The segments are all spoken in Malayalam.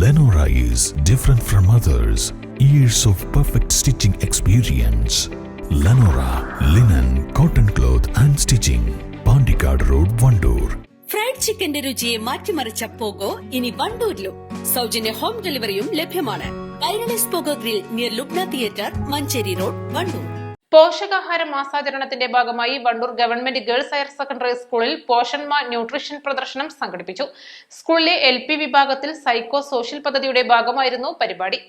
Lenora is different from others. Years of perfect stitching experience. Lenora linen, cotton cloth and stitching. Pandikad Road, Vandoor. Fried ചിക്കന്റെ രുചിയെ മാറ്റിമറിച്ച പോഗോ ഇനി വണ്ടൂരിലും. സൗജന്യ ഹോം ഡെലിവറിയും ലഭ്യമാണ്. Kairali's pogo grill near Lubna theatre, Manjeri road, Wandoor. പോഷകാഹാര മാസാചരണത്തിന്റെ ഭാഗമായി Wandoor government girls higher secondary സ്കൂളിൽ പോഷൺമ ന്യൂട്രീഷൻ പ്രദർശനം സംഘടിപ്പിച്ചു. സ്കൂളിലെ LP വിഭാഗത്തിൽ സൈക്കോ സോഷ്യൽ പദ്ധതിയുടെ ഭാഗമായിരുന്നു പരിപാടി.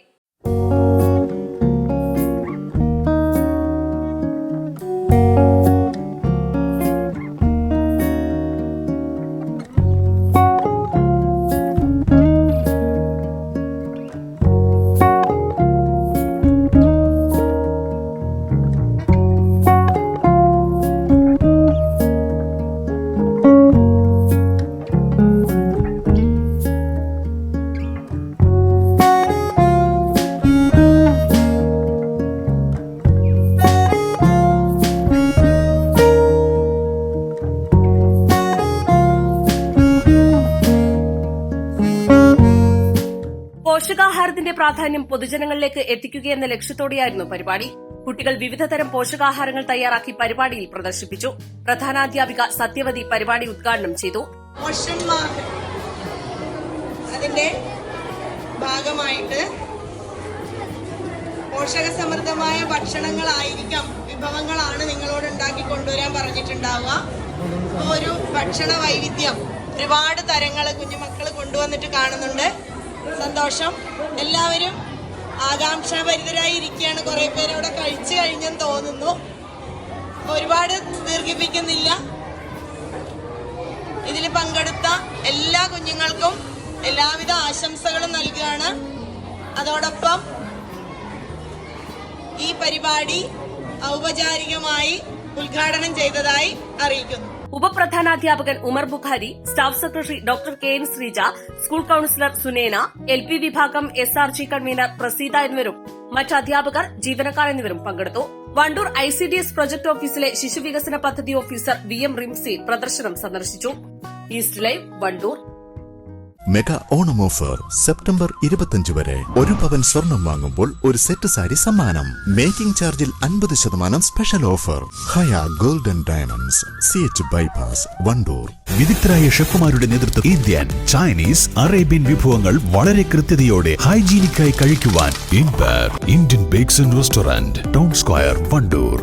പോഷകാഹാരത്തിന്റെ പ്രാധാന്യം പൊതുജനങ്ങളിലേക്ക് എത്തിക്കുകയെന്ന ലക്ഷ്യത്തോടെയായിരുന്നു പരിപാടി. കുട്ടികൾ വിവിധതരം പോഷകാഹാരങ്ങൾ തയ്യാറാക്കി പരിപാടിയിൽ പ്രദർശിപ്പിച്ചു. പ്രധാനാധ്യാപിക സത്യവതി പരിപാടി ഉദ്ഘാടനം ചെയ്തു. അതിന്റെ ഭാഗമായിട്ട് പോഷകസമൃദ്ധമായ ഭക്ഷണങ്ങളായിരിക്കാം, വിഭവങ്ങളാണ് നിങ്ങളോട് ഉണ്ടാക്കി കൊണ്ടുവരാൻ പറഞ്ഞിട്ടുണ്ടാവുക. ഒരു ഭക്ഷണ വൈവിധ്യം ഒരുപാട് തരങ്ങൾ കുഞ്ഞുമക്കൾ കൊണ്ടുവന്നിട്ട് കാണുന്നുണ്ട്. സന്തോഷം. എല്ലാവരും ആകാംക്ഷാഭരിതരായി ഇരിക്കുകയാണ്. കുറെ പേര് അവിടെ കഴിച്ചു കഴിഞ്ഞെന്ന് തോന്നുന്നു. ഒരുപാട് ദീർഘിപ്പിക്കുന്നില്ല. ഇതിൽ പങ്കെടുത്ത എല്ലാ കുഞ്ഞുങ്ങൾക്കും എല്ലാവിധ ആശംസകളും നൽകുകയാണ്. അതോടൊപ്പം ഈ പരിപാടി ഔപചാരികമായി ഉദ്ഘാടനം ചെയ്തതായി അറിയിക്കുന്നു. ഉപപ്രധാനാധ്യാപകൻ Umar Bukhari, staff secretary doctor KN Sreeja, school counsellor Suneena, LP വിഭാഗം SRG കൺവീനർ പ്രസീത എന്നിവരും മറ്റ് അധ്യാപകർ, ജീവനക്കാർ എന്നിവരും പങ്കെടുത്തു. വണ്ടൂർ ICDS പ്രൊജക്ട് ഓഫീസിലെ ശിശുവികസന പദ്ധതി ഓഫീസർ VM റിംസി പ്രദർശനം സന്ദർശിച്ചു. East live, Wandoor. Mega Onam offer September 25 വരെ. 1 പവൻ സ്വർണം വാങ്ങുമ്പോൾ ഒരു സെറ്റ് സാരി സമ്മാനം. മേക്കിംഗ് ചാർജിൽ 50% special offer. Haya golden diamonds, CH bypass, Wandoor. വിദഗ്ധരായ ഷെഫുമാരുടെ നേതൃത്വം ഇന്ത്യൻ, ചൈനീസ്, അറേബ്യൻ വിഭവങ്ങൾ വളരെ കൃത്യതയോടെ ഹൈജീനിക്കായി കഴിക്കുവാൻ empire Indian bakes and restaurant, town square, Wandoor.